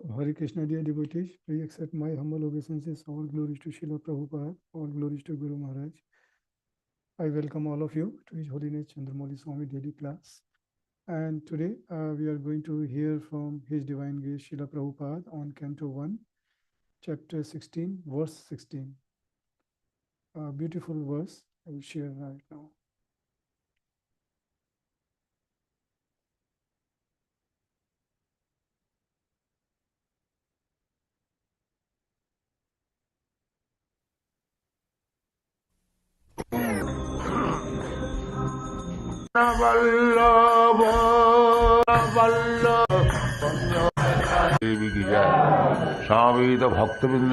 Hare Krishna, dear devotees, please accept my humble obeisances. All glories to Srila Prabhupada, all glories to Guru Maharaj. I welcome all of you to His Holiness Candramauli Swami daily class. And today we are going to hear from His Divine Grace Srila Prabhupada on Canto 1, Chapter 16, Verse 16. A beautiful verse I will share right now. देवी की जय। स्वामी तो भक्तवृंद।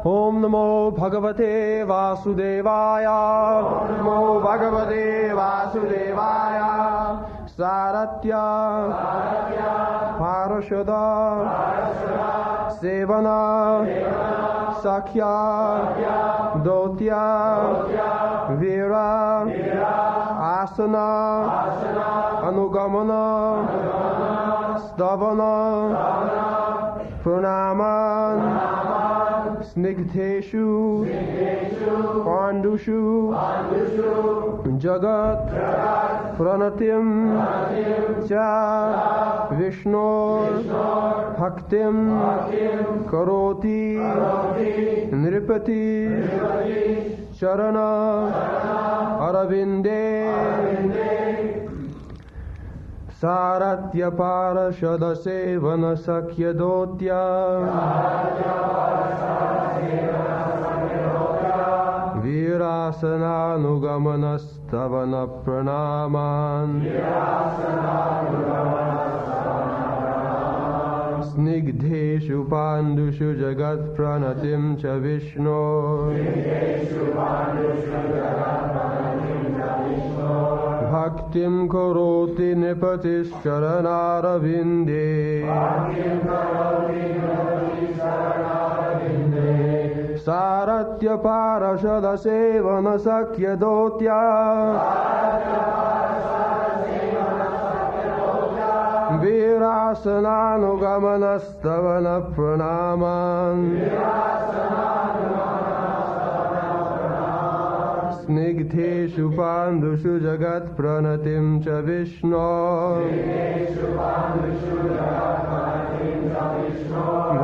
ओम नमो भगवते वासुदेवाय। ओम नमो भगवते वासुदेवाय। सारथ्य पार्षद seven सख्या दौत्य वीरा आसन अनुगमन स्तवन प्रणामन स्निग्धेषु पाण्डुषु जगत् प्रणतिं च विष्णोर्भक्तिं करोति नृपति चरण अरविन्दे सारथ्य पार्षद सेवन सख्य दौत्य वीरासनानुगमन स्तवन प्रणामान् स्निग्धेषु पाण्डुषु जगत्प्रणतिं च विष्णो भक्तिं करोति नृपतिश्चरणारविन्दे सारथ्य पार्षद सेवन सख्य दौत्य वीरासनानुगमन स्तवन प्रणामान् स्निग्धेषु पाण्डुषु जगत्प्रणतिं च विष्णो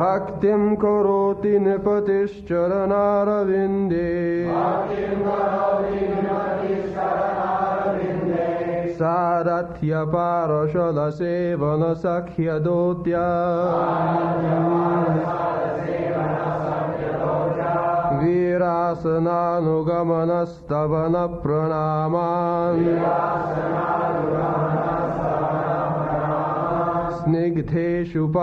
भक्तिं करोति नृपतिश्चरणारविन्दे सारथ्य पार्षद सेवन सख्य दौत्य वीरासनानुगमन स्तवन प्रणामान् स्निग्धेषु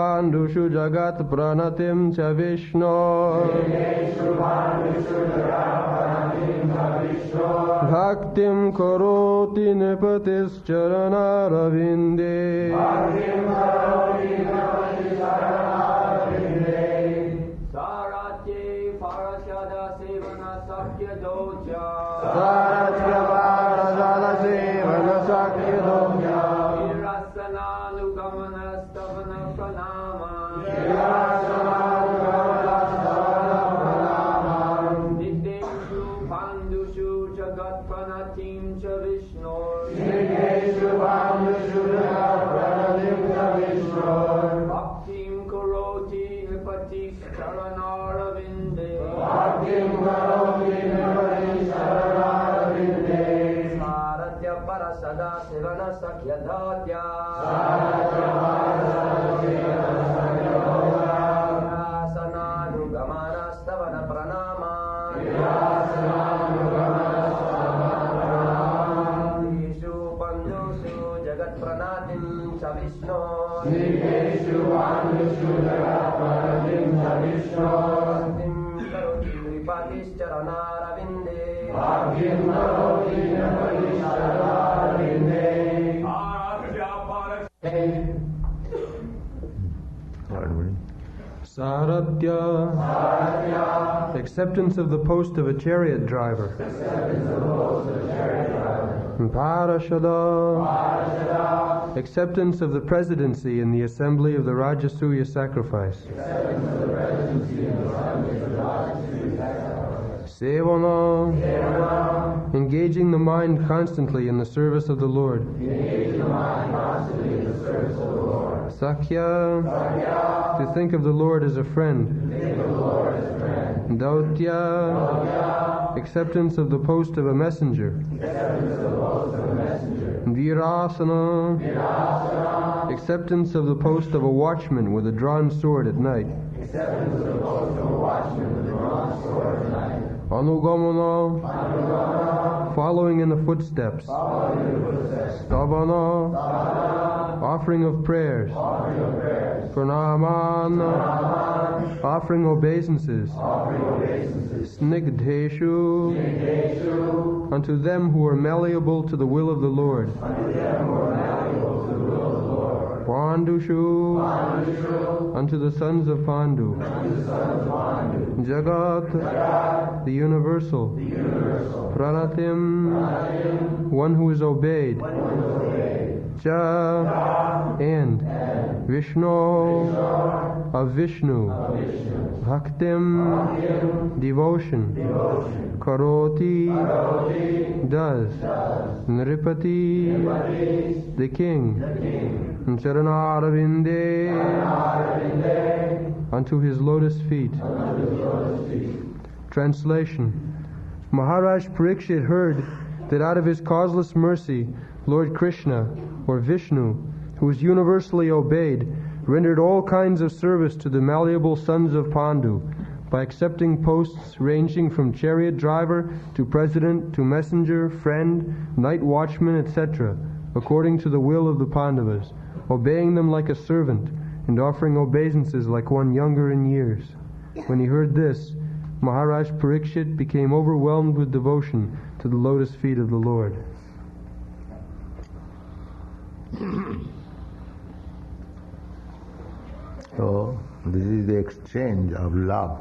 पाण्डुषु जगत्प्रणतिं च विष्णो भक्तिं करोति नृपतिश्चरणारविन्दे सारथ्य पार्षद सेवन सख्य दौत्य वीरासनानुगमन स्तवन प्रणामान् स्निग्धेषु पाण्डुषु जगत्प्रणतिं च विष्णो भक्तिं करोति नृपतिश्चरणारविन्दे सारथ्य पार्षद सेवन सख्य दौत्य वीरासनानुगमन स्तवन प्रणामान् स्निग्धेषु पाण्डुषु जगत्प्रणतिं च विष्णो भक्तिं करोति नृपतिश्चरणारविन्दे Saratya, acceptance of the post of a chariot driver. Parashada, Acceptance of the presidency in the assembly of the Rajasuya sacrifice. Sevana. Engaging the mind constantly in the service of the Lord. Sakhya. To think of the Lord as a friend. Dautya. Acceptance of the post of a messenger. Virasana. Acceptance of the post of a watchman with a drawn sword at night. Anugamana. Following in the footsteps. Stavana. Offering of prayers. Pranamana. Offering obeisances. Snigdheshu. Unto them who are malleable to the will of the Lord. Pandushu. Unto the sons of Pandu. Jagat. The universal. Pranatim. One who is obeyed. Cha. And. Vishnu. Of Vishnu. Bhaktim. Devotion. Karoti. Does. Nripati. The king. Charanarvinde. Unto his lotus feet. Translation. Maharaj Parikshit heard that out of his causeless mercy, Lord Krishna, or Vishnu, who is universally obeyed, rendered all kinds of service to the malleable sons of Pandu by accepting posts ranging from chariot driver to president to messenger, friend, night watchman, etc., according to the will of the Pandavas, obeying them like a servant and offering obeisances like one younger in years. When he heard this, Maharaj Parikshit became overwhelmed with devotion to the lotus feet of the Lord. So, this is the exchange of love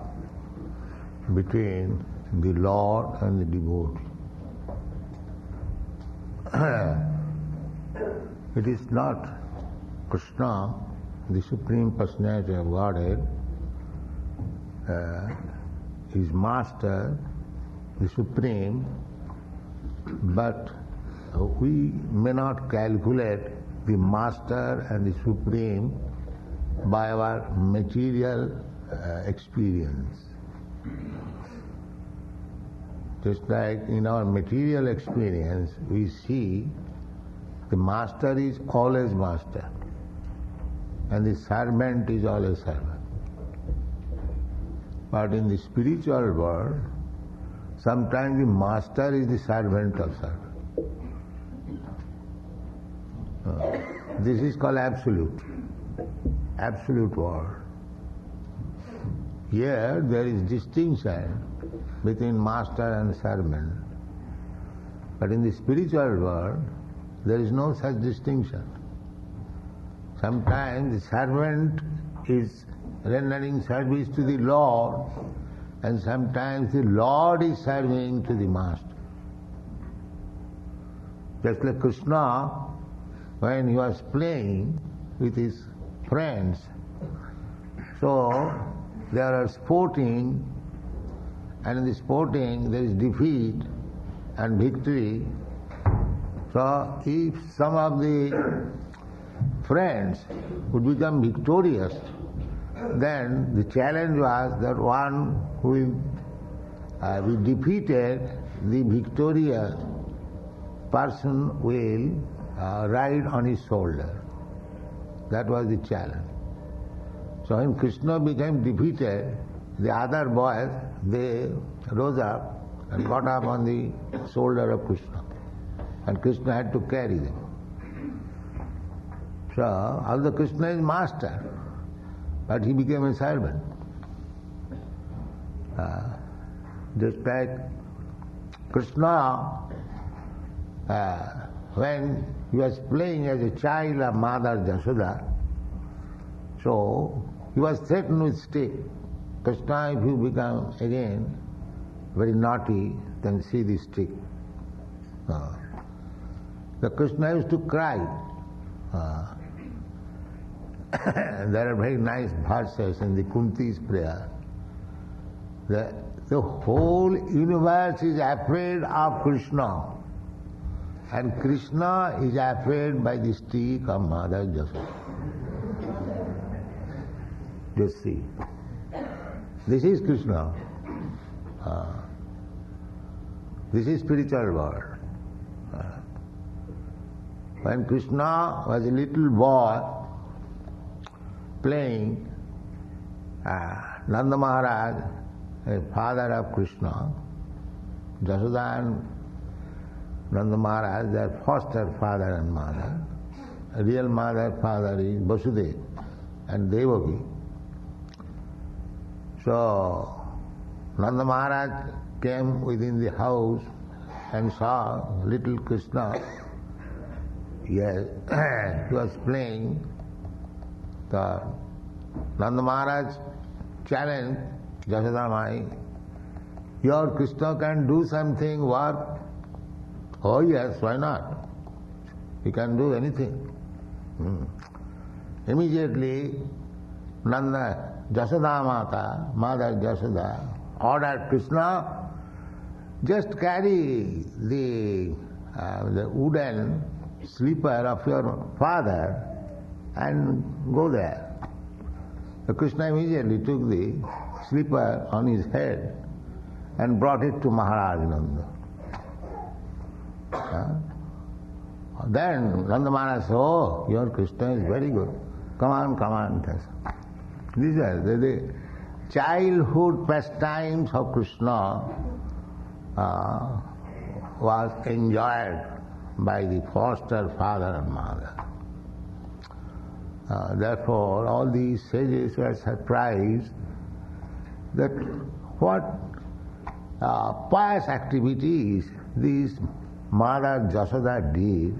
between the Lord and the devotee. It is not Krishna, the Supreme Personality of Godhead, his Master, the Supreme, but we may not calculate the Master and the Supreme by our material experience. Just like in our material experience, we see the Master is always Master and the servant is always servant. But in the spiritual world, sometimes the Master is the servant of servant. This is called absolute world. Here there is distinction between master and servant. But in the spiritual world, there is no such distinction. Sometimes the servant is rendering service to the Lord, and sometimes the Lord is serving to the Master. Just like Krishna, when he was playing with his friends, so they are sporting, and in the sporting there is defeat and victory. So if some of the friends would become victorious, then the challenge was that one who will be defeated, the victorious person will ride on his shoulder. That was the challenge. So when Krishna became defeated, the other boys, they rose up and got up on the shoulder of Krishna. And Krishna had to carry them. So, although Krishna is master, but he became a servant. Just like Krishna, when he was playing as a child of Mother Jashoda, so he was threatened with stick. Krishna, if you become again very naughty, then see the stick. The Krishna used to cry. there are very nice verses in the Kunti's prayer. The whole universe is afraid of Krishna, and Krishna is afraid by the stick of Mother Jasoda. Just see. This is Krishna. This is spiritual world. When Krishna was a little boy playing, Nanda Maharaj, a father of Krishna, Jasoda and Nanda Maharaj, their foster father and mother. A real mother, father is Vasudeva and Devaki. So Nanda Maharaj came within the house and saw little Krishna. Yes, he was playing. The Nanda Maharaj challenged Jasoda Mai, your Krishna can do something, work. Oh yes, why not? He can do anything. Immediately, Jasoda Mata, Mother Jasoda, ordered Krishna, just carry the wooden slipper of your father and go there. So Krishna immediately took the slipper on his head and brought it to Maharaj Nanda. Then Nanda Maharaj said, oh, your Krishna is very good. Come on. These are the childhood pastimes of Krishna was enjoyed by the foster father and mother. Therefore, all these sages were surprised that what pious activities these Mother Jasoda did,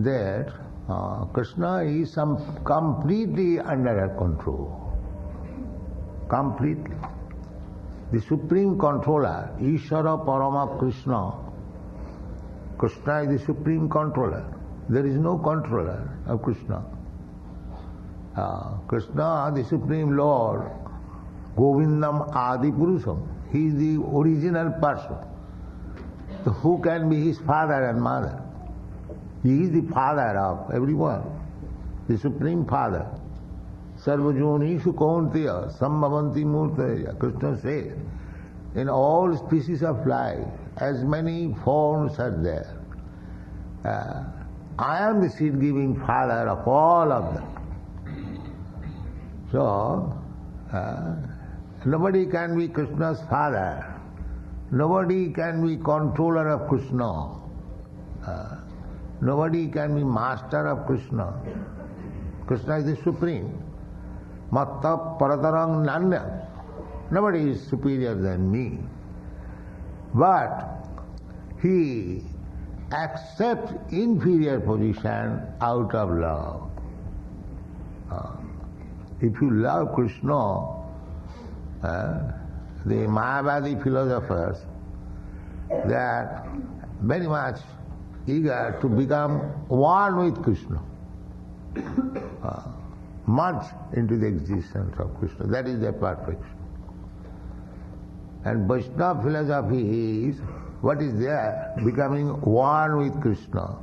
that Krishna is completely under her control. Completely. The supreme controller, Ishvara Parama Krishna. Krishna is the supreme controller. There is no controller of Krishna. Krishna, the Supreme Lord, Govindam Adi Purusham. He is the original person. So who can be his father and mother? He is the father of everyone, the Supreme Father. Sarvajonishu Kaunteya Sambhavanti Murtaya. Krishna says, in all species of life, as many forms are there. I am the seed-giving father of all of them. So, nobody can be Krishna's father. Nobody can be controller of Krishna. Nobody can be master of Krishna. Krishna is the supreme. Matta paratarang nanya. Nobody is superior than me. But he accepts inferior position out of love. If you love Krishna, the Mayavadi philosophers, they are very much eager to become one with Krishna, merge into the existence of Krishna. That is their perfection. And Vaishnava philosophy is, what is there? Becoming one with Krishna.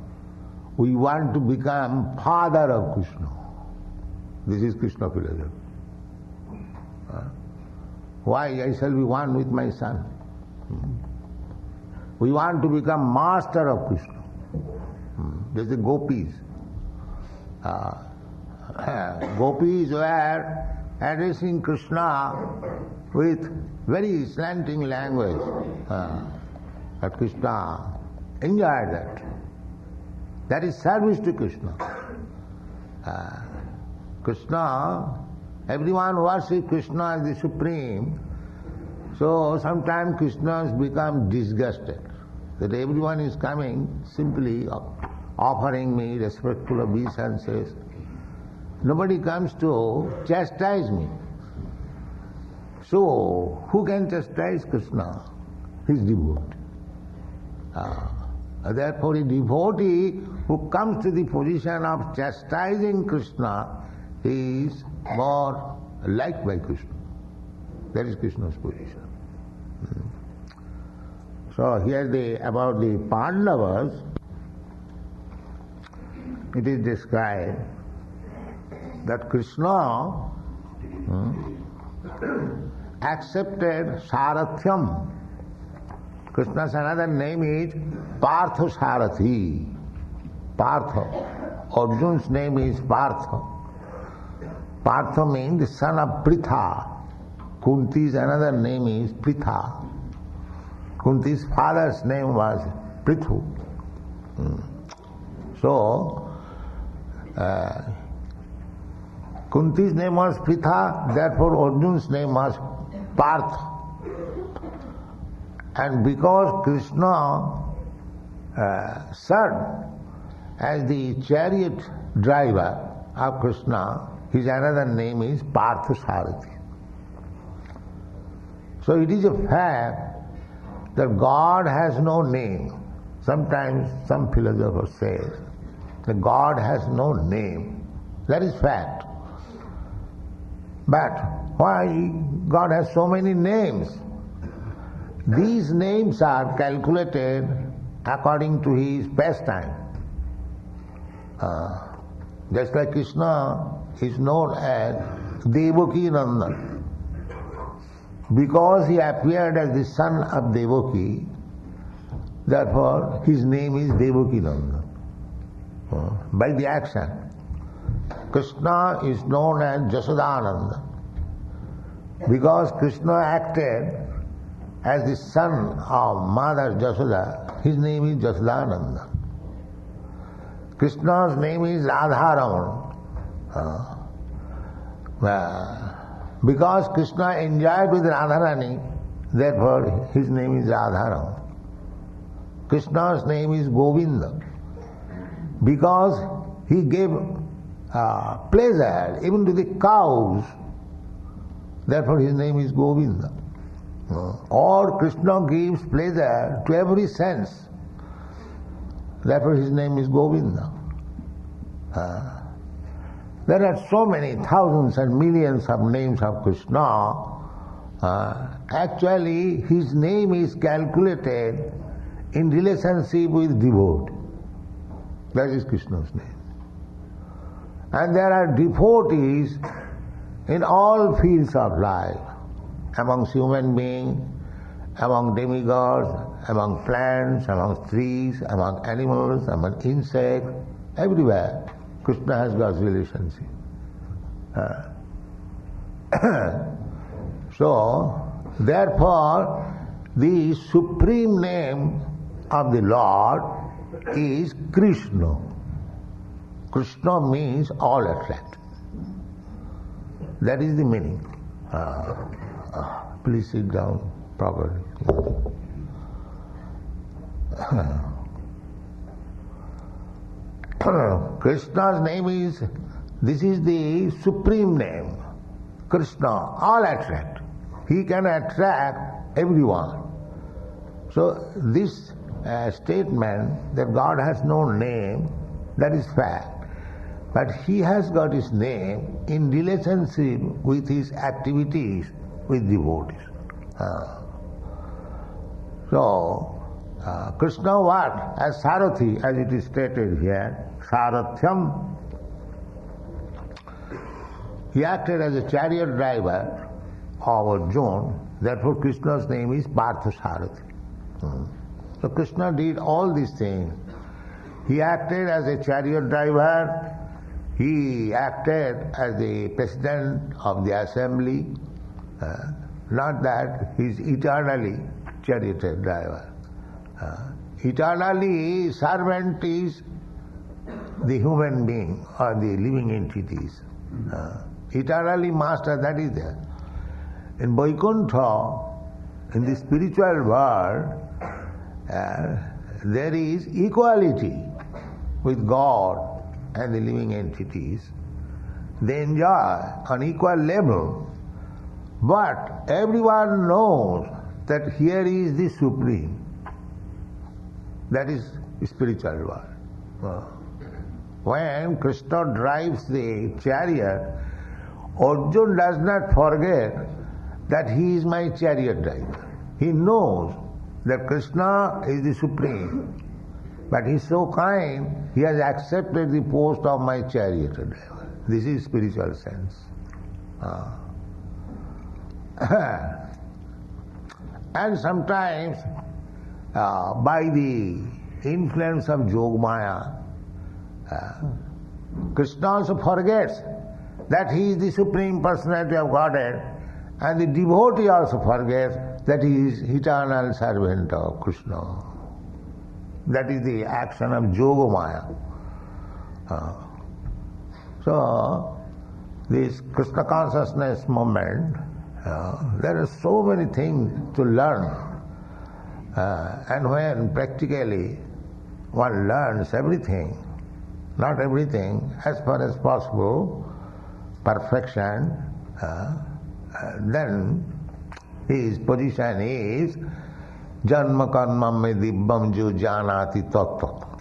We want to become father of Krishna. This is Krishna philosophy. Why? I shall be one with my son. We want to become master of Krishna. There's the gopis. Gopis were addressing Krishna with very slanting language. But Krishna enjoyed that. That is service to Krishna. Krishna, everyone worships Krishna as the supreme, so sometimes Krishna has become disgusted that everyone is coming simply offering me respectful obeisances. Nobody comes to chastise me. So, who can chastise Krishna? His devotee. Therefore, a devotee who comes to the position of chastising Krishna is more liked by Krishna. That is Krishna's position. So here about the Pandavas, it is described that Krishna accepted Sarathyam. Krishna's another name is Partha Sarathi. Partha. Arjun's name is Partha. Partha means the son of Pritha. Kunti's another name is Pritha. Kunti's father's name was Prithu. So, Kunti's name was Pritha, therefore Arjun's name was Partha. And because Krishna served as the chariot driver of Krishna, his another name is Partha Sarathi. So it is a fact that God has no name. Sometimes some philosopher says that God has no name. That is fact. But why God has so many names? These names are calculated according to his pastime. Just like Krishna is known as Devaki Nandan. Because he appeared as the son of Devaki, therefore his name is Devaki Nandan. By the action. Krishna is known as Jasodananda. Because Krishna acted as the son of Mother Jasoda, his name is Jasodananda. Krishna's name is Radharaman. Because Krishna enjoyed with Radharani, therefore his name is Radharaman. Krishna's name is Govinda. Because he gave pleasure even to the cows, therefore his name is Govinda. Or Krishna gives pleasure to every sense, therefore his name is Govinda. There are so many thousands and millions of names of Krishna. Actually, his name is calculated in relationship with devotee. That is Krishna's name. And there are devotees in all fields of life, amongst human beings, among demigods, among plants, among trees, among animals, among insects, everywhere. Krishna has got relationship. So, therefore, the supreme name of the Lord is Krishna. Krishna means all attract. That is the meaning. Please sit down properly. Krishna's name is, this is the supreme name. Krishna, all attract. He can attract everyone. So this statement that God has no name, that is fact. But he has got his name in relationship with his activities with devotees. Krishna what? As Sarathi, as it is stated here, Sarathyam. He acted as a chariot driver of Arjuna, therefore Krishna's name is Partha Sarathi. So Krishna did all these things. He acted as a chariot driver, he acted as the president of the assembly, not that he is eternally chariot driver. Eternally servant is the human being or the living entities. Eternally master, that is there. In Vaikuntha, in the spiritual world, there is equality with God and the living entities. They enjoy on equal level, but everyone knows that here is the Supreme. That is spiritual world. When Krishna drives the chariot, Arjuna does not forget that he is my chariot driver. He knows that Krishna is the supreme, but he is so kind, he has accepted the post of my chariot driver. This is spiritual sense. And sometimes, by the influence of Yogamaya, Krishna also forgets that he is the Supreme Personality of Godhead, and the devotee also forgets that he is eternal servant of Krishna. That is the action of Yogamaya. So, this Krishna consciousness moment, there are so many things to learn. And when practically one learns everything, not everything, as far as possible, perfection, then his position is Janma karma me dibbam jo janati tattva.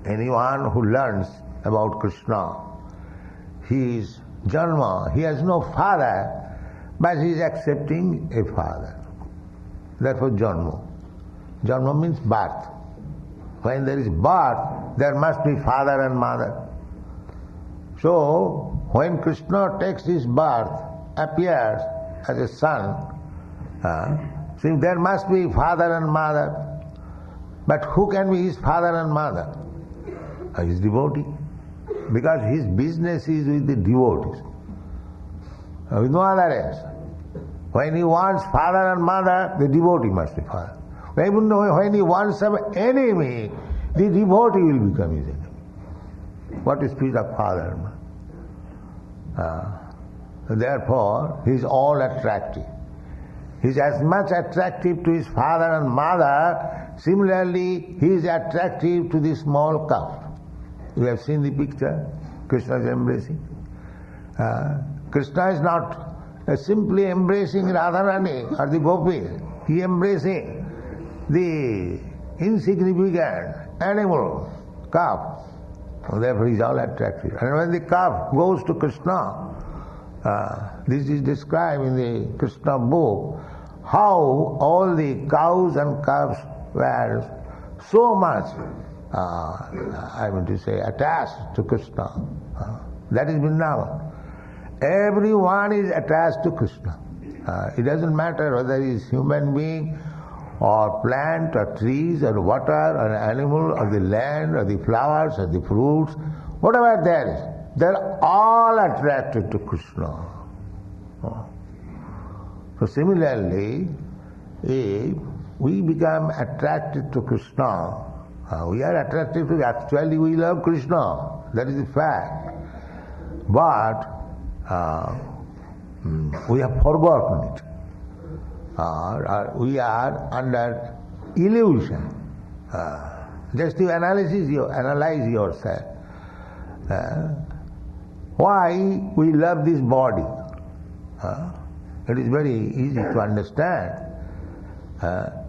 Anyone who learns about Krishna, he is Janma, he has no father, but he is accepting a father. Therefore Janma. Janma means birth. When there is birth, there must be father and mother. So, when Krishna takes his birth, appears as a son, so there must be father and mother. But who can be his father and mother? His devotee. Because his business is with the devotees. With no other else. When he wants father and mother, the devotee must be father. Even when he wants some enemy, the devotee will become his enemy. What is spirit of father and mother? Therefore, he is all attractive. He is as much attractive to his father and mother, similarly he is attractive to the small calf. You have seen the picture, Krishna is embracing. Krishna is not simply embracing Radharani or the gopis, he is embracing the insignificant animal, calf. Therefore he is all attractive. And when the calf goes to Krishna, this is described in the Krishna book, how all the cows and calves were so much, attached to Krishna. That is Vrindavan. Everyone is attached to Krishna. It doesn't matter whether he is human being, or plant, or trees, or water, or animal, or the land, or the flowers, or the fruits, whatever there is, they are all attracted to Krishna. So similarly, if we become attracted to Krishna, we are attracted to, actually we love Krishna, that is the fact. But we have forgotten it. We are under illusion. Just to analyze yourself. Why we love this body? It is very easy to understand.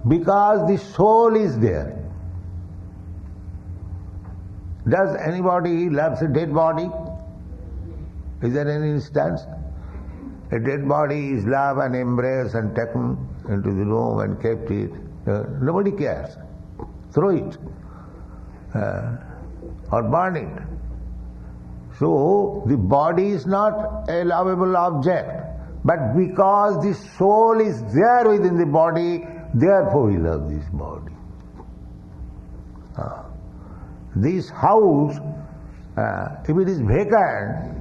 Because the soul is there. Does anybody loves a dead body? Is there any instance? A dead body is loved and embraced and taken into the room and kept it. Nobody cares. Throw it. Or burn it. So, the body is not a lovable object. But because the soul is there within the body, therefore we love this body. This house, if it is vacant,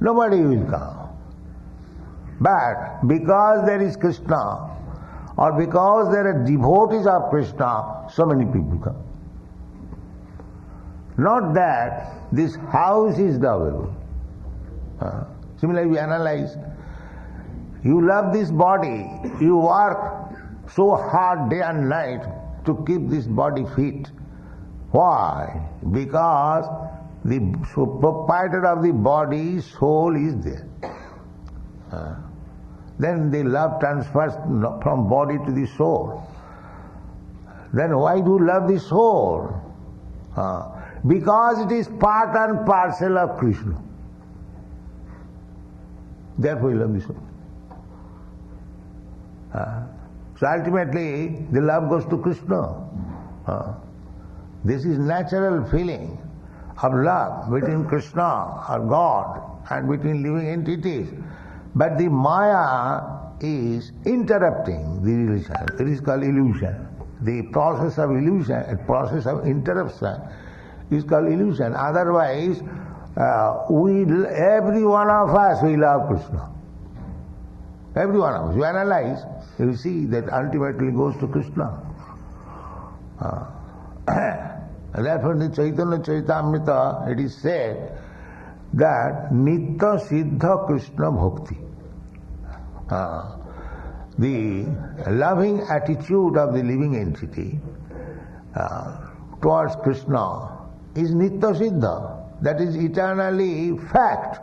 nobody will come. But because there is Krishna, or because there are devotees of Krishna, so many people come. Not that this house is lovable. Similarly, we analyze. You love this body, you work so hard day and night to keep this body fit. Why? Because the proprietor of the body, soul is there. Then the love transfers from body to the soul. then why do you love the soul? Because it is part and parcel of Krishna. Therefore you love the soul. So ultimately the love goes to Krishna. This is natural feeling of love between Krishna or God and between living entities. But the Maya is interrupting the relation. It is called illusion. The process of illusion, process of interruption is called illusion. Otherwise, every one of us, we love Krishna. Every one of us. You analyze, you see that ultimately goes to Krishna. Therefore in the Chaitanya Charitamrita it is said that Nitya Siddha Krishna Bhakti. The loving attitude of the living entity towards Krishna is Nitya Siddha. That is eternally fact.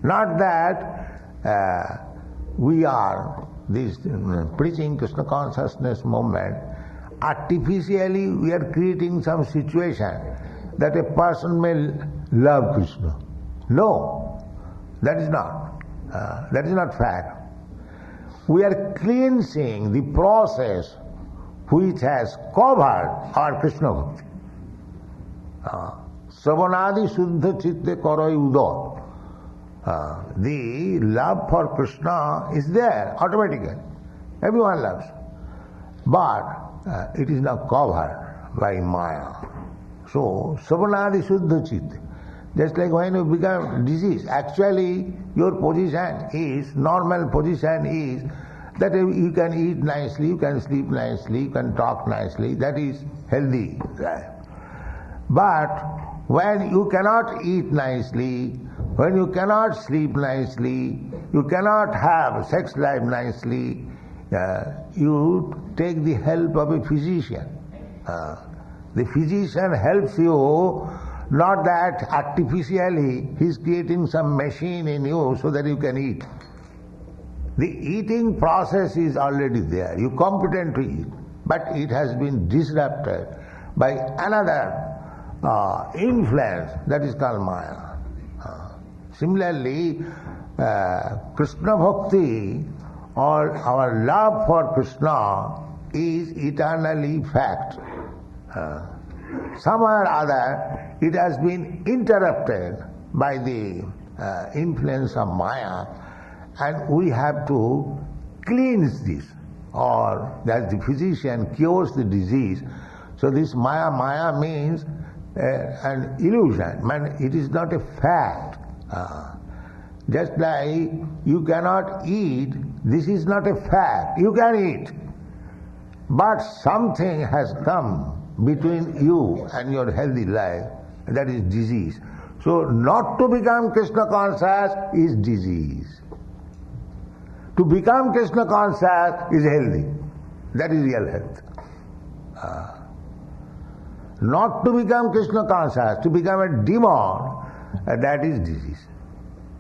Not that we are this preaching Krishna consciousness movement. Artificially we are creating some situation that a person may love Krishna. No, that is not fact. We are cleansing the process which has covered our Krishna bhakti. Savanadi Suddha Chitte Karai Udo. The love for Krishna is there automatically. Everyone loves. But it is now covered by Maya. So, Savanadi Suddha Chitte. Just like when you become diseased, actually your position is, normal position is that you can eat nicely, you can sleep nicely, you can talk nicely, that is healthy. But when you cannot eat nicely, when you cannot sleep nicely, you cannot have sex life nicely, you take the help of a physician. The physician helps you. Not that artificially he is creating some machine in you so that you can eat. The eating process is already there. You are competent to eat. But it has been disrupted by another influence that is called Maya. Similarly, Krishna Bhakti or our love for Krishna is eternally fact. Somehow or other it has been interrupted by the influence of Maya, and we have to cleanse this, or as the physician cures the disease. So this Maya means an illusion. It is not a fact. Just like you cannot eat, this is not a fact. You can eat. But something has come between you and your healthy life, that is disease. So not to become Krishna conscious is disease. To become Krishna conscious is healthy. That is real health. Not to become Krishna conscious, to become a demon, that is disease.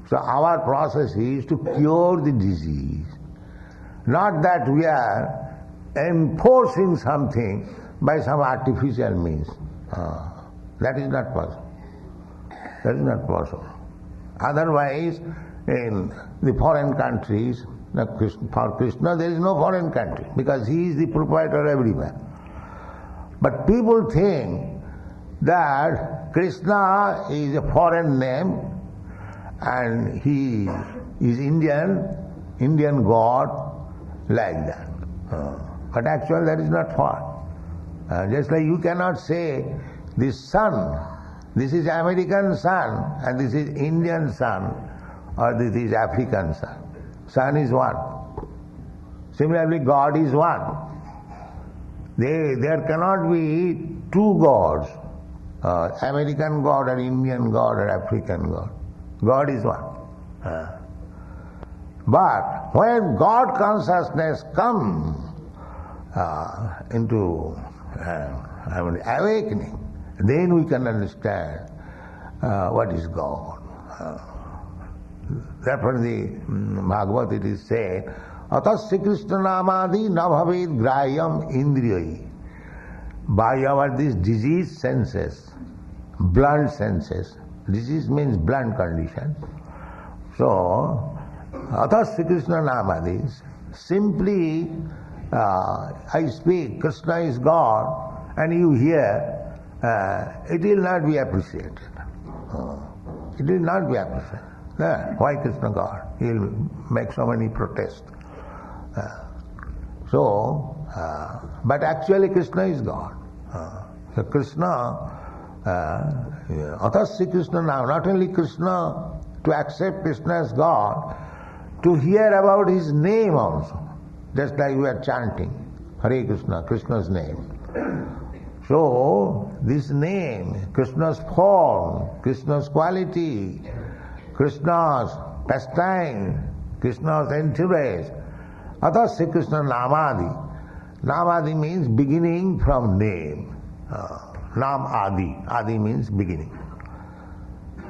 So our process is to cure the disease. Not that we are enforcing something by some artificial means. That is not possible. That is not possible. Otherwise, in the foreign countries, for Krishna there is no foreign country, because he is the proprietor everywhere. But people think that Krishna is a foreign name and he is Indian God, like that. But actually that is not foreign. Just like you cannot say this sun, this is American sun and this is Indian sun, or this is African sun. Sun is one. Similarly, God is one. There cannot be two gods, American God or Indian God or African God. God is one. But when God consciousness comes into awakening, then we can understand what is God. Therefore in the Bhagavad it is said, Atasya Krishna namadi na bhavet grayam indriyai. by our these diseased senses, blunt senses. Disease means blunt condition. So, Athas Sri Krishna Namadis, simply I speak, Krishna is God, and you hear, it will not be appreciated. It will not be appreciated. Why Krishna God? He will make so many protests. But actually Krishna is God. So Krishna, Athas Sri Krishna now, not only Krishna, to accept Krishna as God, to hear about His name also. Just like we are chanting, Hare Krishna, Krishna's name. So, this name, Krishna's form, Krishna's quality, Krishna's pastime, Krishna's entourage, Athas Sri Krishna Namadi. Namadi means beginning from name. Nam Adi. Adi means beginning.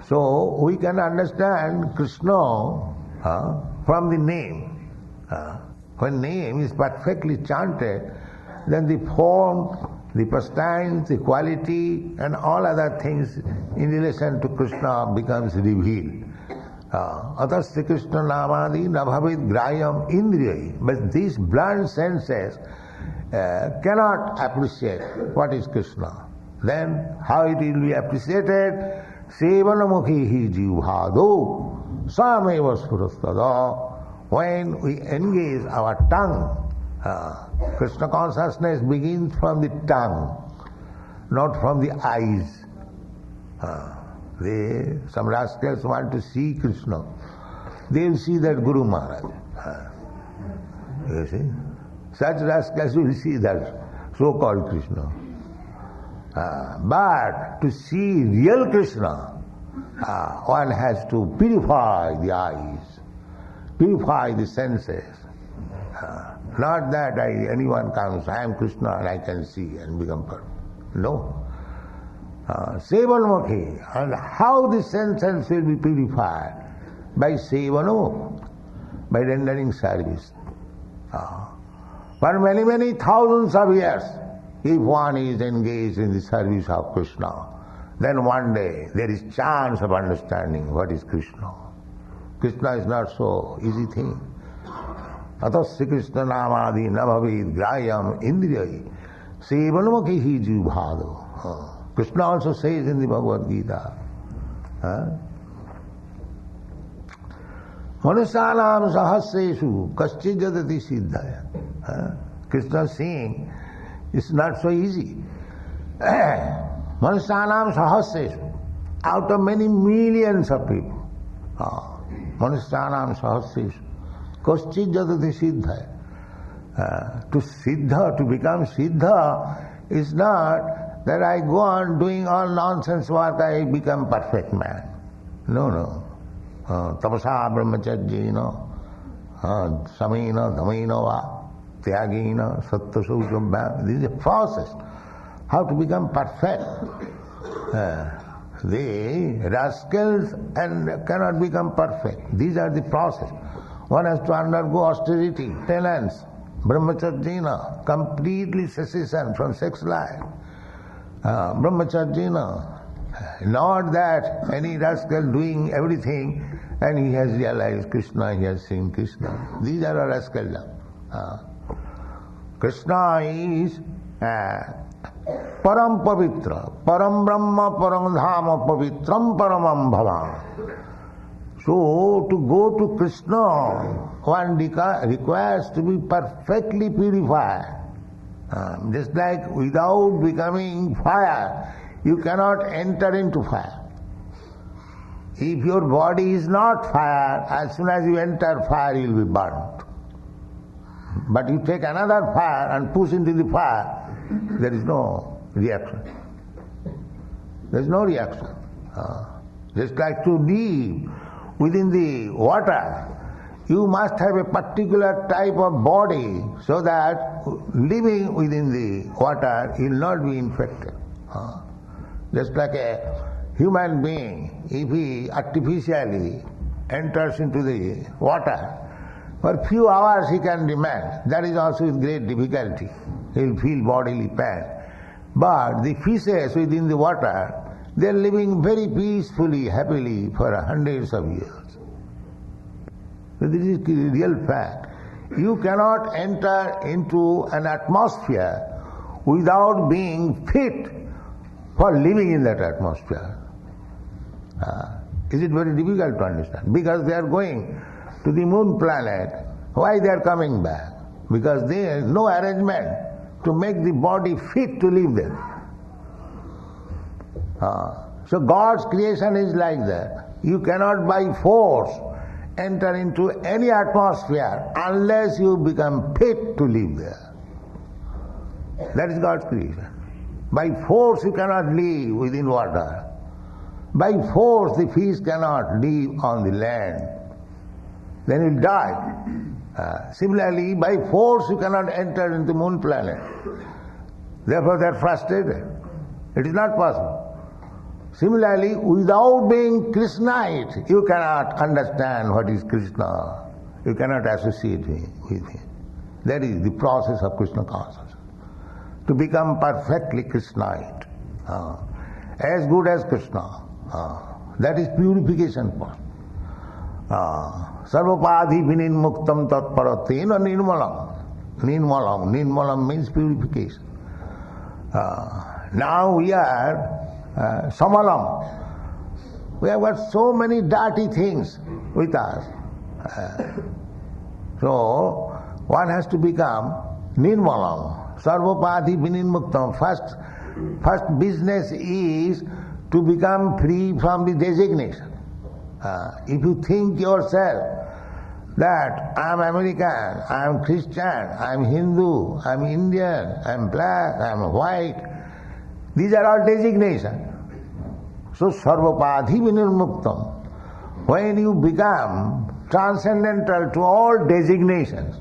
So, we can understand Krishna from the name. When name is perfectly chanted, then the form, the pastimes, the quality, and all other things in relation to Krishna becomes revealed. Athas Sri Krishna Namadi Nabhavid Grayam Indriyai. But these blunt senses cannot appreciate what is Krishna. Then how it will be appreciated? Sevanamukhi jivhado sameva surastada. When we engage our tongue, Krishna consciousness begins from the tongue, not from the eyes. Some rascals want to see Krishna. They will see that Guru Maharaj. You see? Such rascals will see that so-called Krishna. But to see real Krishna, one has to purify the eyes, purify the senses. Not that anyone comes, I am Krishna and I can see and become perfect. No. Sevanmukhi. And how the senses will be purified? By sevano, by rendering service. For many, many thousands of years, if one is engaged in the service of Krishna, then one day there is chance of understanding what is Krishna. Krishna is not so easy thing. Athas Sri Krishna Namadi Navavid Grayam Indriyai Sevanmukhi hi jivhado. Krishna also says in the Bhagavad Gita, Manusyanam sahasreshu kaschid jadati siddhaya. Krishna is saying, it's not so easy. Manusyanam sahasreshu. Out of many millions of people. Manusyanam sahasreshu. Kaschid jadati siddhaya. To siddha, to become siddha, is not that I go on doing all nonsense work, I become perfect man. No. Tapasa brahmacharjina, samena dhamena va, tyagina sattva. This is a process. How to become perfect. The rascals and cannot become perfect. These are the process. One has to undergo austerity, penance, brahmacharjina, completely cessation from sex life. Brahmacharjina, not that any rascal doing everything and he has realized Krishna, he has seen Krishna. These are a rascal. Krishna is param pavitra, param brahma, param dhama pavitram paramam bhavan. So, to go to Krishna, one requires to be perfectly purified. Just like without becoming fire, you cannot enter into fire. If your body is not fire, as soon as you enter fire, you will be burnt. But you take another fire and push into the fire, there is no reaction. There is no reaction. Just like to live within the water, you must have a particular type of body so that living within the water will not be infected. Just like a human being, if he artificially enters into the water, for a few hours he can remain. That is also with great difficulty. He will feel bodily pain. But the fishes within the water, they are living very peacefully, happily for hundreds of years. So this is the real fact. You cannot enter into an atmosphere without being fit for living in that atmosphere. Is it very difficult to understand? Because they are going to the moon planet. Why they are coming back? Because there is no arrangement to make the body fit to live there. So God's creation is like that. You cannot by force enter into any atmosphere unless you become fit to live there. That is God's creation. By force you cannot live within water. By force the fish cannot live on the land. Then you die. Similarly, by force you cannot enter into moon planet. Therefore they are frustrated. It is not possible. Similarly, without being Krishnite, you cannot understand what is Krishna. You cannot associate with him. That is the process of Krishna consciousness. To become perfectly Krishnite, as good as Krishna. That is purification part. Sarvapadhi vinimuktam tatparatena nirmalam. Nirmalam means purification. Now we are samalam. We have got so many dirty things with us. So one has to become nirmalam. Sarvapadhi vinimuktam. First business is to become free from the designation. If you think yourself that I am American, I am Christian, I am Hindu, I am Indian, I am black, I am white, these are all designations. So sarvapadhi vinirmuktam. When you become transcendental to all designations,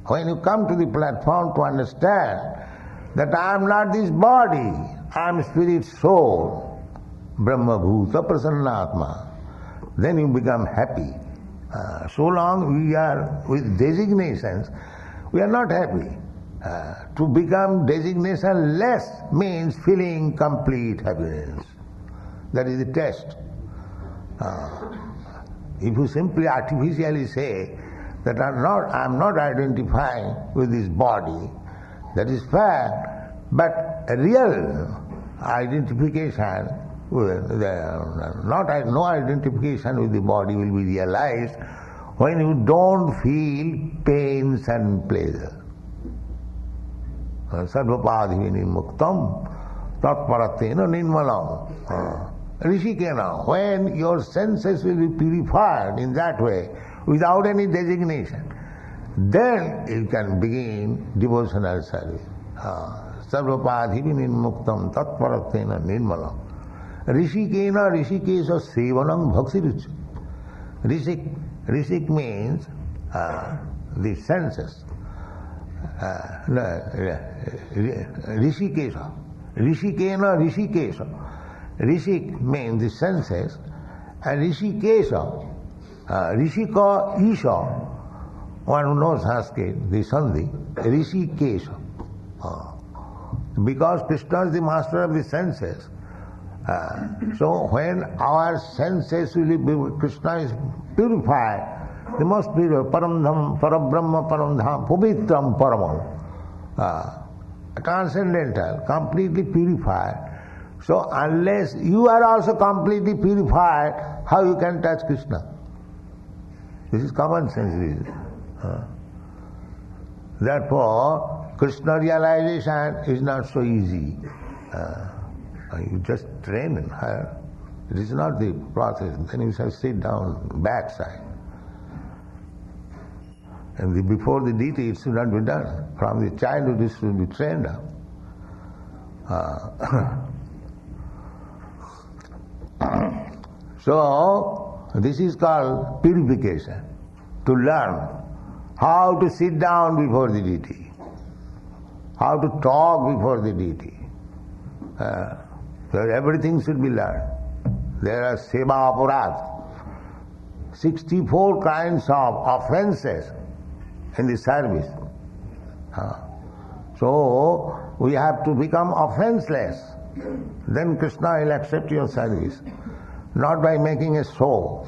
when you come to the platform to understand that I am not this body, I am spirit soul, Brahma Bhuta Prasannatma, then you become happy. So long we are with designations, we are not happy. To become designation less means feeling complete happiness. That is the test. If you simply artificially say that I am not identifying with this body, that is fact, but a real identification, no identification with the body will be realized when you don't feel pains and pleasure. Sarvapadhi vinimuktam tatparatena nirmalam. Rishikena, when your senses will be purified in that way, without any designation, then you can begin devotional service. Sarvapadhi vinimuktam tatparatena nirmalam. Rishikena rishikesha sevanam bhaksirucha. Rishik means the senses. Rishikesha. Rishikena rishikesha. Rishik means the senses, and rishikesha, rishika isha, one who knows Sanskrit, the sandhi, rishikesha. Because Krishna is the master of the senses, so when our senses will be, Krishna is purified, the most pure, paramdham, parabrahma, paramdham, pavitram, paramam, transcendental, completely purified. So unless you are also completely purified, how you can touch Krishna? This is common sense reason. Therefore, Krishna realization is not so easy. You just train in her. It is not the process. Then you shall sit down backside. And before the deity it should not be done. From the childhood it should be trained up. So, this is called purification. To learn how to sit down before the deity, how to talk before the deity. So everything should be learned. There are seva aparad, 64 kinds of offenses in the service. So, we have to become offenseless. Then Krishna will accept your service, not by making a show.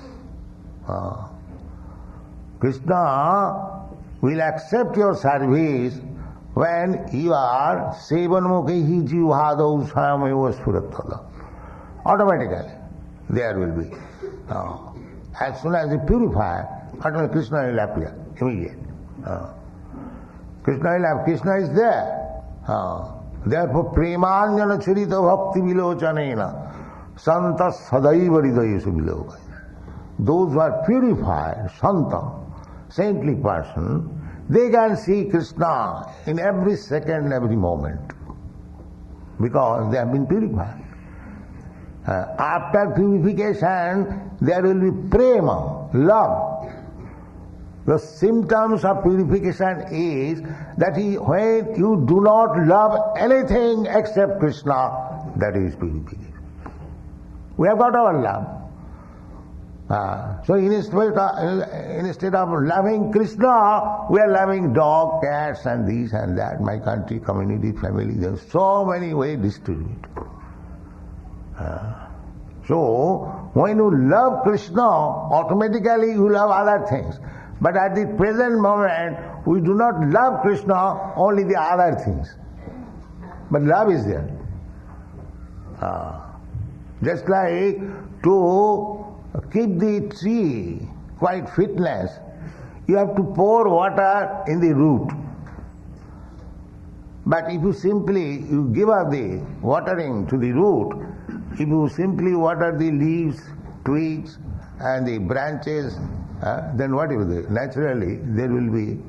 Krishna will accept your service when you are sevanmukhi jivhadau swayameva suratada. Automatically there will be. As soon as you purify, automatically Krishna will appear immediately. Krishna is there. Therefore, premanjana churita bhakti vilochanena santa sadaiva hridayesu vilokaya. Those who are purified, santa, saintly person, they can see Krishna in every second, every moment, because they have been purified. After purification, there will be prema, love. The symptoms of purification is that when you do not love anything except Krishna, that is purification. We have got our love. So instead of loving Krishna, we are loving dog, cats and this and that, my country, community, family. There are so many ways distributed. So when you love Krishna, automatically you love other things. But at the present moment, we do not love Krishna, only the other things. But love is there. Just like to keep the tree quite fitness, you have to pour water in the root. But if you give up the watering to the root, if you simply water the leaves, twigs and the branches, then what will do? Naturally there will be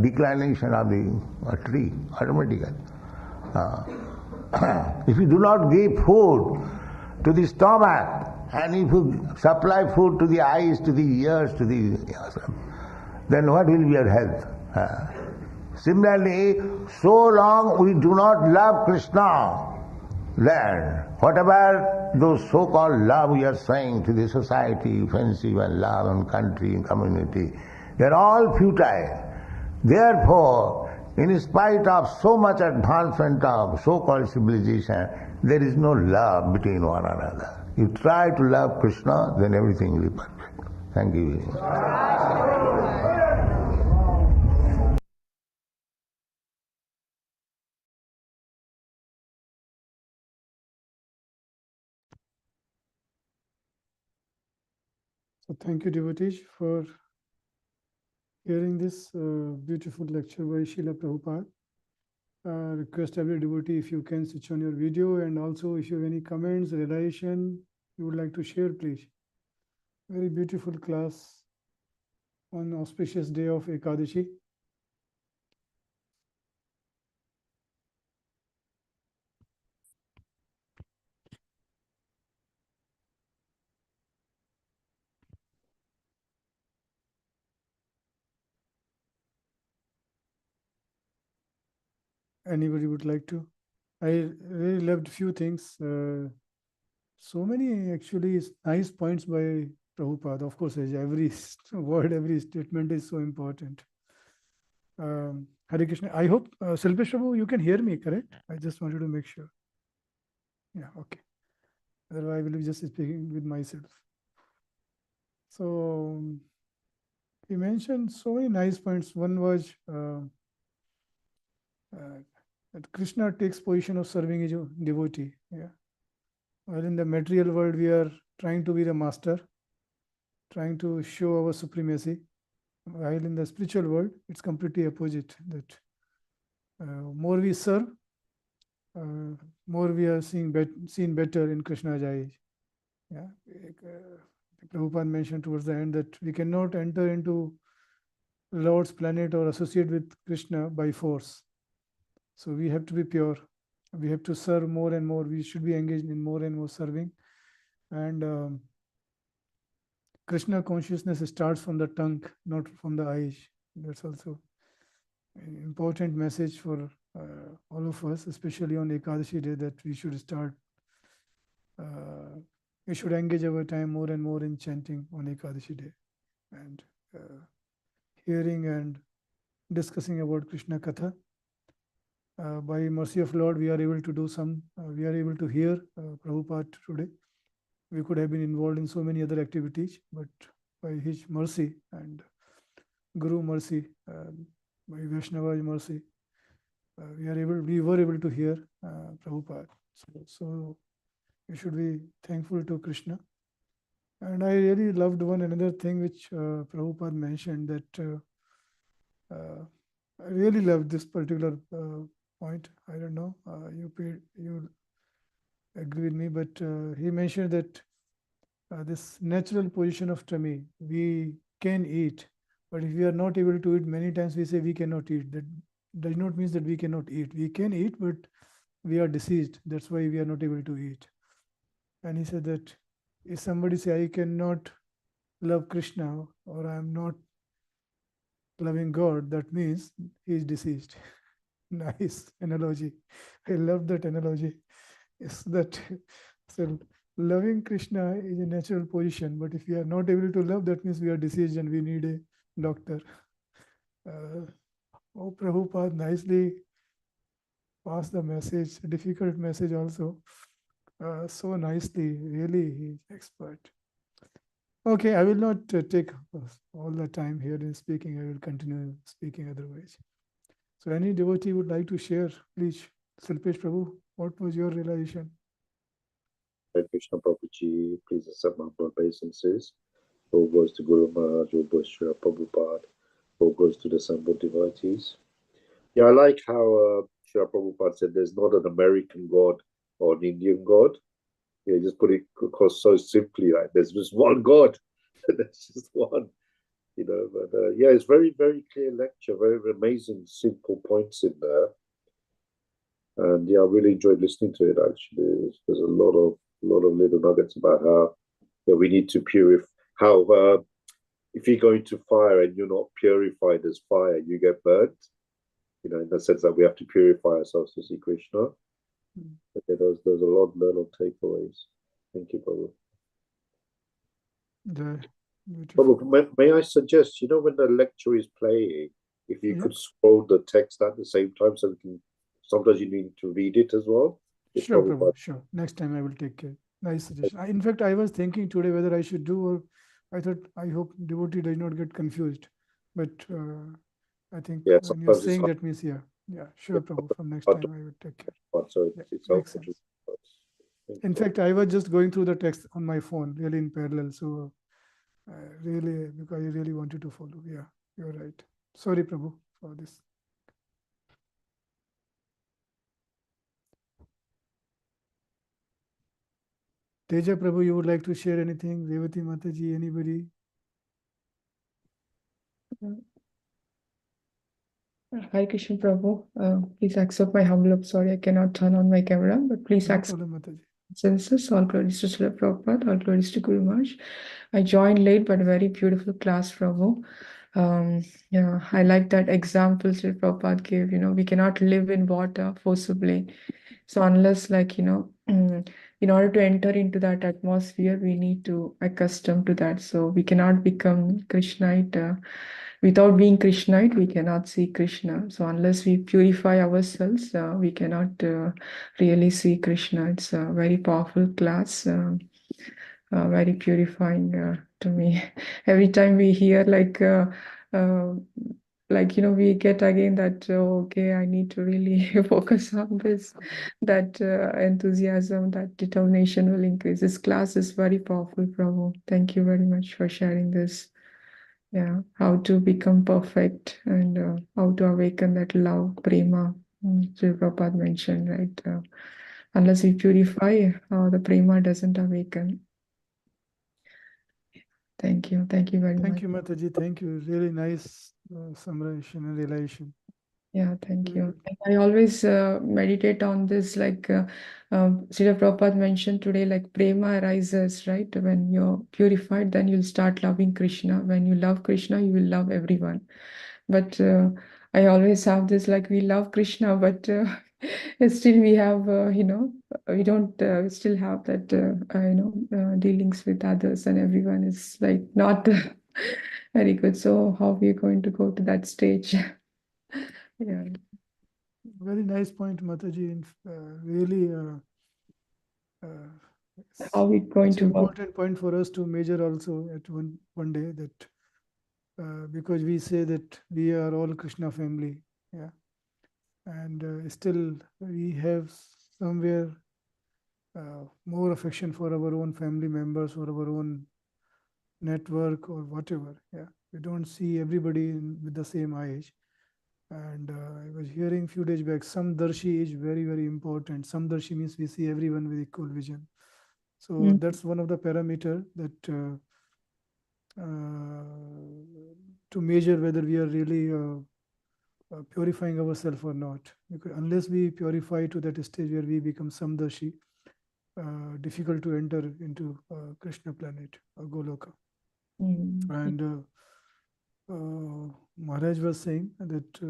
declination of the tree automatically. If you do not give food to the stomach, and if you supply food to the eyes, to the ears, then what will be your health? Similarly, so long we do not love Krishna, then whatever those so-called love we are saying to the society, offensive and love and country and community, they are all futile. Therefore, in spite of so much advancement of so-called civilization, there is no love between one another. You try to love Krishna, then everything will be perfect. Thank you very much. So thank you, devotees, for hearing this beautiful lecture by Srila Prabhupada. Request every devotee, if you can, switch on your video, and also if you have any comments, realization you would like to share, please. Very beautiful class on auspicious day of Ekadashi. Anybody would like to? I really loved few things. So many actually nice points by Prabhupada. Of course, every word, every statement is so important. Hare Krishna. I hope, Selpesh Prabhu, you can hear me, correct? I just wanted to make sure. Yeah, okay. Otherwise, I will be just speaking with myself. So, he mentioned so many nice points. One was that Krishna takes position of serving his devotee. Yeah. While in the material world, we are trying to be the master, trying to show our supremacy. While in the spiritual world, it's completely opposite. That more we serve, more we are seen better in Krishna's eyes. Yeah. Prabhupada mentioned towards the end that we cannot enter into Lord's planet or associate with Krishna by force. So we have to be pure. We have to serve more and more. We should be engaged in more and more serving. And Krishna consciousness starts from the tongue, not from the eyes. That's also an important message for all of us, especially on Ekadashi day, that we should start, we should engage our time more and more in chanting on Ekadashi day, and hearing and discussing about Krishna Katha. by mercy of Lord, we are able to do we are able to hear Prabhupada today. We could have been involved in so many other activities, but by his mercy and Guru mercy, by Vaishnava's mercy, we were able to hear Prabhupada. So we should be thankful to Krishna. And I really loved one another thing which Prabhupada mentioned, that I really loved this particular point. I don't know, you agree with me, but he mentioned that this natural position of tummy, we can eat, but if we are not able to eat, many times we say we cannot eat. That does not mean that we cannot eat. We can eat, but we are diseased. That's why we are not able to eat. And he said that if somebody say, I cannot love Krishna, or I am not loving God, that means he is deceased. Nice analogy. I love that analogy. Is that so loving Krishna is a natural position, but if we are not able to love, that means we are deceased and we need a doctor. Oh, Prabhupada nicely passed the message, a difficult message also. So nicely, really, he's expert. Okay, I will not take all the time here in speaking. I will continue speaking otherwise. So any devotee would like to share, please. Silpesh Prabhu, what was your realization? Hare Krishna Prabhuji, please accept my obeisances. All goes to Guru Maharaj, all goes to Prabhupada, all goes to the assembled devotees. Yeah, I like how Srila Prabhupada said there's not an American God or an Indian God. Yeah, just put it across so simply, like there's just one God. There's just one, you know. But yeah, it's very, very clear lecture, very amazing, simple points in there. And yeah, I really enjoyed listening to it. Actually, there's a lot of little nuggets about how we need to purify. How if you go into fire and you're not purified as fire, you get burnt. You know, in the sense that we have to purify ourselves to see Krishna. Okay, there's a lot of takeaways. Thank you, Prabhu. Prabhu, may I suggest, you know, when the lecture is playing, if you could scroll the text at the same time, so we can. Sometimes you need to read it as well. Sure, Prabhu, sure. Next time I will take care. Nice suggestion. In fact, I was thinking today whether I should do, or I thought, I hope devotee does not get confused. But I think when you're saying that means, yeah, sure, Prabhu. From next time I will take care. So it's helpful. In fact, I was just going through the text on my phone, really in parallel. So really, because I really wanted to follow. Yeah, you're right. Sorry, Prabhu, for this. Teja Prabhu, you would like to share anything? Revati Mataji, anybody? Hare Krishna Prabhu, please accept my humble. Sorry, I cannot turn on my camera, but please accept. Census, all glories to Srila Prabhupada, all glories to Guru Maharaj. I joined late, but very beautiful class, Prabhu. Yeah, I like that example Srila Prabhupada gave. You know, we cannot live in water forcibly. So unless, like, you know, in order to enter into that atmosphere, we need to accustom to that. So we cannot become Krishnite. Without being Krishnite, we cannot see Krishna. So unless we purify ourselves, we cannot really see Krishna. It's a very powerful class, very purifying to me. Every time we hear like, you know, we get again that, okay, I need to really focus on this, that enthusiasm, that determination will increase. This class is very powerful, Prabhu. Thank you very much for sharing this. Yeah, how to become perfect and how to awaken that love, prema, Srila Prabhupada mentioned, right? Unless we purify, the prema doesn't awaken. Thank you very much. Thank you, Mataji. Thank you. Really nice summation and realization. Yeah, thank you. I always meditate on this, like Srila Prabhupada mentioned today, like prema arises, right? When you're purified, then you'll start loving Krishna. When you love Krishna, you will love everyone. But I always have this, like, we love Krishna, but still we have, you know, we don't still have that, you know, dealings with others, and everyone is like not very good. So how we are going to go to that stage? Yeah. Very nice point, Mataji. Really, How we going it's to an work? important point for us to measure also at one day that because we say that we are all Krishna family, yeah, and still we have somewhere more affection for our own family members or our own network or whatever. Yeah, we don't see everybody with the same eyes. And I was hearing few days back, samdarshi is very, very important. Samdarshi means we see everyone with equal vision. So Mm. that's one of the parameter that to measure whether we are really purifying ourselves or not. Because unless we purify to that stage where we become samdarshi, difficult to enter into Krishna planet or Goloka. Mm. And Maharaj was saying that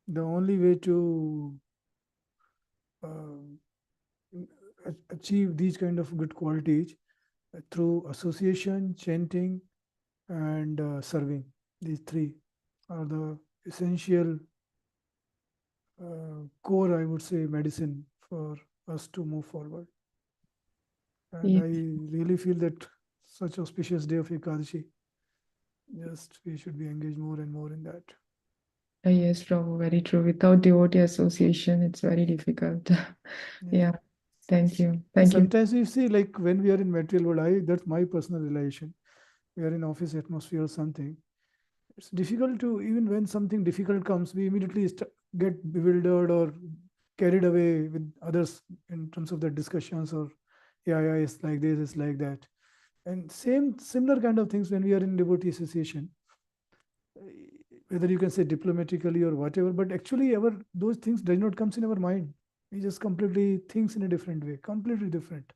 the only way to achieve these kind of good qualities through association, chanting, and serving. These three are the essential core, I would say, medicine for us to move forward. And Yeah. I really feel that such auspicious day of Ekadashi, just we should be engaged more and more in that. Yes, Prabhu, very true. Without devotee association, it's very difficult. Yeah, thank you. Thank you. Sometimes you see, like when we are in material world, that's my personal realization. We are in office atmosphere or something. It's difficult to, even when something difficult comes, we immediately get bewildered or carried away with others in terms of the discussions or, yeah, it's like this, it's like that. And similar kind of things when we are in devotee association, whether you can say diplomatically or whatever, but actually those things does not comes in our mind. We just completely thinks in a different way, completely different.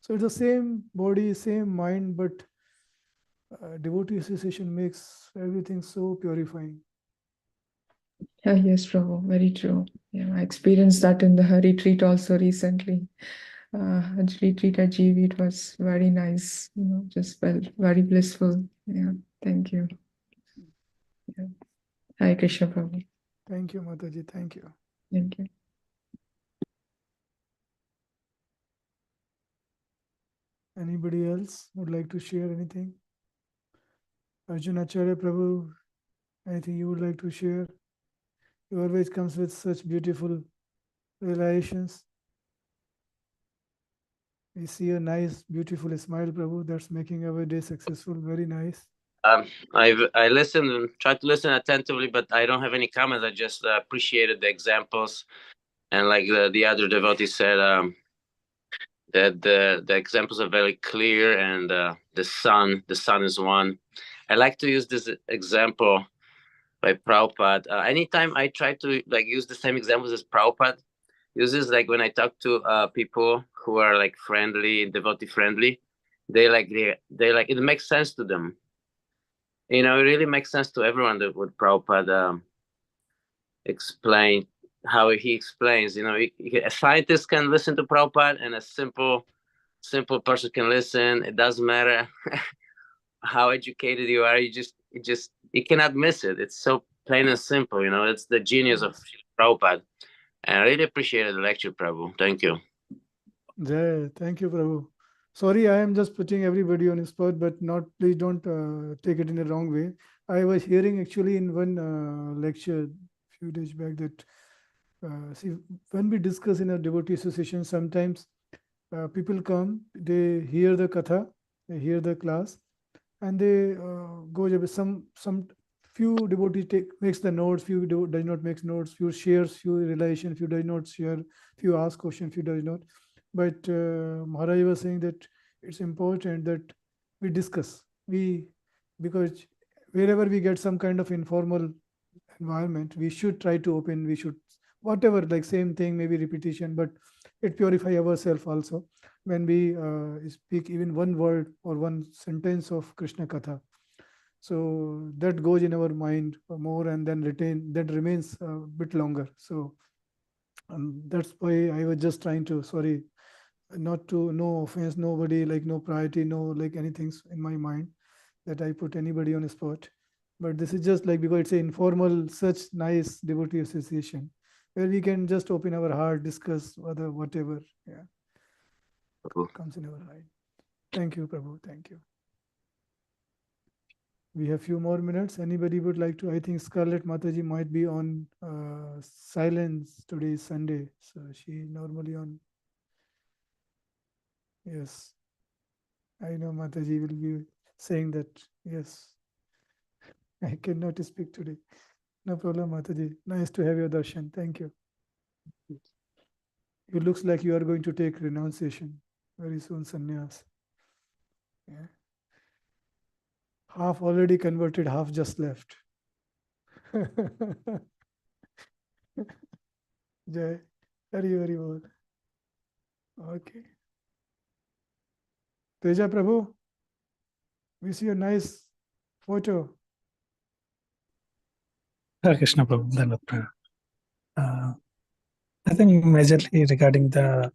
So it's the same body, same mind, but devotee association makes everything so purifying. Yes, Prabhu, very true. Yeah, I experienced that in the retreat also recently. Retreat at GV, it was very nice, just felt very blissful. Yeah, thank you. Yeah. Hare Krishna, Prabhu. Thank you, Mataji. Thank you. Thank you. Anybody else would like to share anything? Arjun Acharya Prabhu, anything you would like to share? You always comes with such beautiful realizations. We see a nice, beautiful smile, Prabhu. That's making our day successful. Very nice. I listened and tried to listen attentively, but I don't have any comments. I just appreciated the examples, and like the other devotee said, that the examples are very clear, and the sun is one. I like to use this example by Prabhupada. Anytime I try to like use the same examples as Prabhupada uses, like when I talk to people who are like friendly, devotee friendly, they like it makes sense to them. It really makes sense to everyone that what Prabhupada explain how he explains. A scientist can listen to Prabhupada, and a simple person can listen. It doesn't matter how educated you are. You cannot miss it. It's so plain and simple. It's the genius of Prabhupada. And I really appreciated the lecture, Prabhu. Thank you. Jai, thank you, Prabhu. Sorry, I am just putting everybody on the spot, but please don't take it in a wrong way. I was hearing actually in one lecture a few days back that, see, when we discuss in a devotee association, sometimes people come, they hear the katha, they hear the class, and they go with some few devotees makes the notes, few does not make notes, few shares, few relation, few does not share, few ask question, few does not. But Maharaj was saying that it's important that we discuss. Because wherever we get some kind of informal environment, we should try to open, we should, whatever, like same thing, maybe repetition, but it purify ourselves also when we speak even one word or one sentence of Krishna Katha. So that goes in our mind more and then that remains a bit longer. So that's why I was just trying to, sorry, not to, no offense, nobody, like no priority, no like anything in my mind that I put anybody on a spot. But this is just like because it's an informal, such nice devotee association. where we can just open our heart, discuss whatever comes in our mind. Thank you, Prabhu. Thank you. We have few more minutes. Anybody would like to? I think Scarlett Mataji might be on silence. Today is Sunday, so she normally on. Yes, I know Mataji will be saying that. Yes, I cannot speak today. No problem, Mataji. Nice to have your darshan. Thank you. It looks like you are going to take renunciation very soon, sannyas. Yeah. Half already converted, half just left. Jai, Hari Bol. Okay. Teja Prabhu, we see a nice photo. Hare Krishna Prabhu. I think majorly regarding the,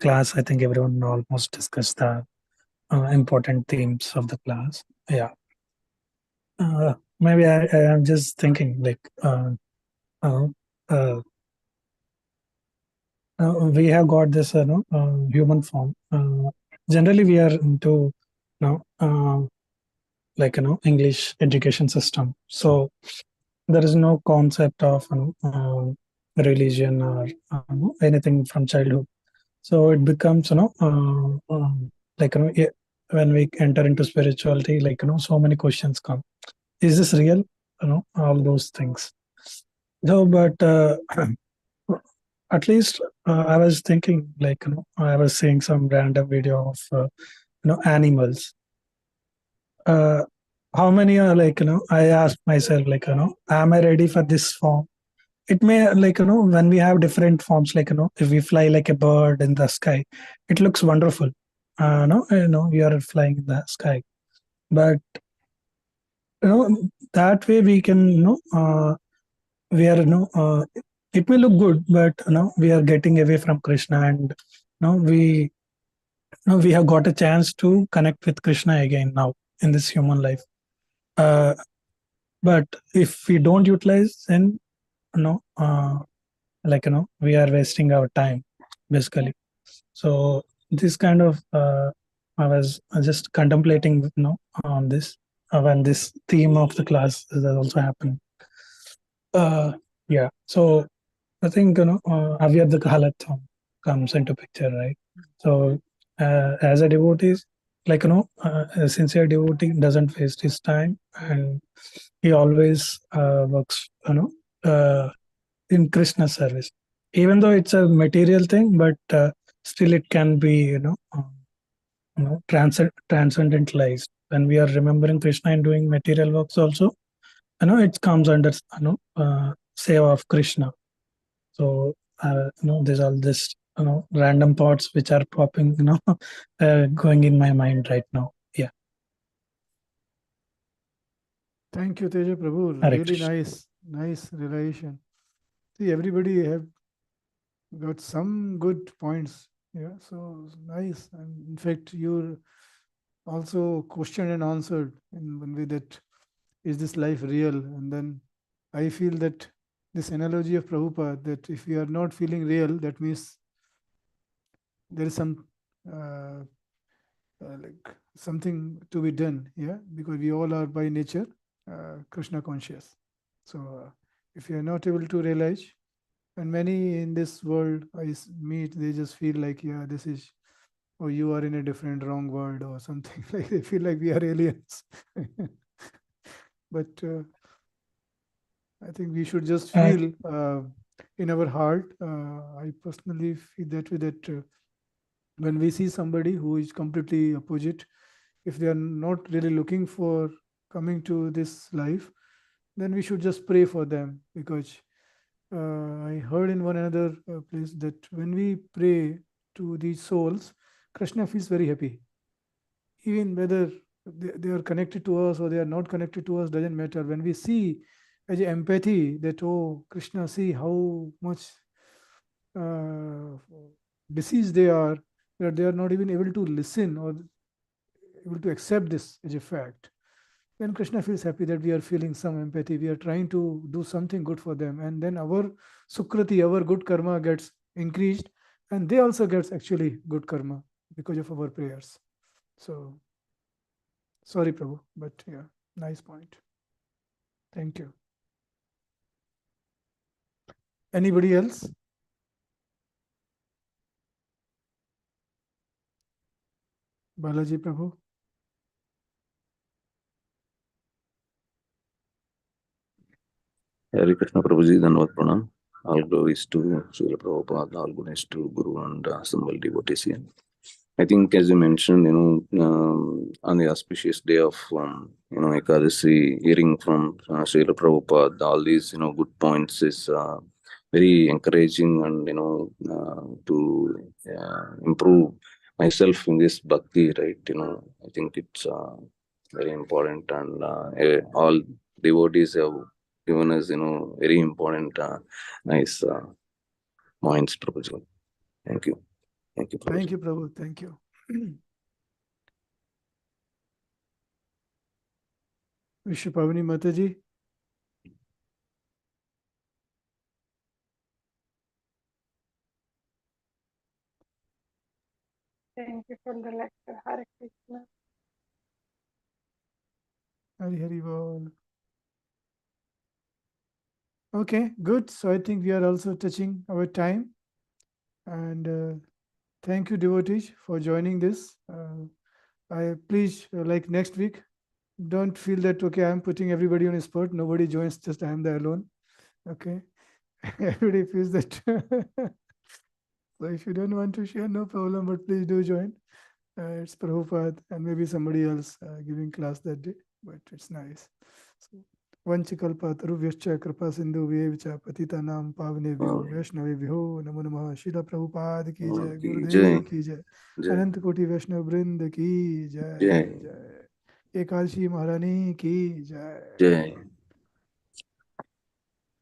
class, I think everyone almost discussed the important themes of the class. Yeah. Maybe I am just thinking like, we have got this human form. Generally, we are into English education system. So there is no concept of religion or anything from childhood. So it becomes when we enter into spirituality, so many questions come. Is this real? All those things. So, but at least I was thinking, I was seeing some random video of animals. How many are I asked myself, am I ready for this form? It may when we have different forms, if we fly like a bird in the sky, it looks wonderful. You are flying in the sky, but that way we can we are it may look good, but we are getting away from Krishna, and we have got a chance to connect with Krishna again now in this human life. But if we don't utilize, then we are wasting our time basically. So this kind of I was just contemplating on this when this theme of the class is also happening. Yeah, so I think Avyad the Kahalat comes into picture, right? So as a devotee, a sincere devotee doesn't waste his time, and he always works in Krishna service, even though it's a material thing, but still it can be transcendentalized. When we are remembering Krishna and doing material works also, it comes under seva of Krishna. So there's all this random thoughts which are popping going in my mind right now. Yeah. Thank you, Teja Prabhu. Hare Really Krishna. nice revelation. See, everybody have got some good points. Yeah, so nice. And in fact, you're also questioned and answered in one way that is this life real? And then I feel that this analogy of Prabhupada, that if we are not feeling real, that means there is some like something to be done. Yeah, because we all are by nature Krishna conscious. So if you are not able to realize, and many in this world I meet, they just feel like, yeah, this is, or you are in a different wrong world or something. Like they feel like we are aliens. But I think we should just feel in our heart. I personally feel that way, that when we see somebody who is completely opposite, if they are not really looking for coming to this life, then we should just pray for them. Because I heard in one another place that when we pray to these souls, Krishna feels very happy. Even whether they are connected to us or they are not connected to us, doesn't matter. When we see as a empathy that, oh, Krishna, see how much diseased they are, that they are not even able to listen or able to accept this as a fact. Then Krishna feels happy that we are feeling some empathy. We are trying to do something good for them. And then our sukriti, our good karma gets increased. And they also gets actually good karma because of our prayers. So, sorry, Prabhu. But yeah, nice point. Thank you. Anybody else? Balaji Prabhu. Hare Krishna Prabhuji, Dhanavad Pranam. All glories to Srila Prabhupada, all glories to Guru and assembled devotees here. I think, as you mentioned, on the auspicious day of, Ekadasi, hearing from Srila Prabhupada, all these, good points is very encouraging and, to improve myself in this bhakti, right? I think it's very important, and all devotees have given us, very important, nice points, Prabhuji. Thank you. Thank you, Prabhuji. Thank you, Prabhu. Thank you. Vishwapavani Mataji. Thank you for the lecture. Hare Krishna. Hari Hari Bol. Okay, good. So I think we are also touching our time. And thank you, devotees, for joining this. I please, like next week, don't feel that, okay, I'm putting everybody on a spot. Nobody joins, just I am there alone. Okay. Everybody feels that. So if you don't want to share, no problem, but please do join. It's Prabhupada and maybe somebody else giving class that day, but it's nice. So, Vanchikalpatarubhyascha kripa sindhu vyevacha patitanam pavnebhyo vaishnavebhyo namo namah. Srila Prabhupada ki jai, Gurudev ki jai, Anant Koti Vaishnav Vrind ki jai, jai. Ekadashi Maharani ki jai.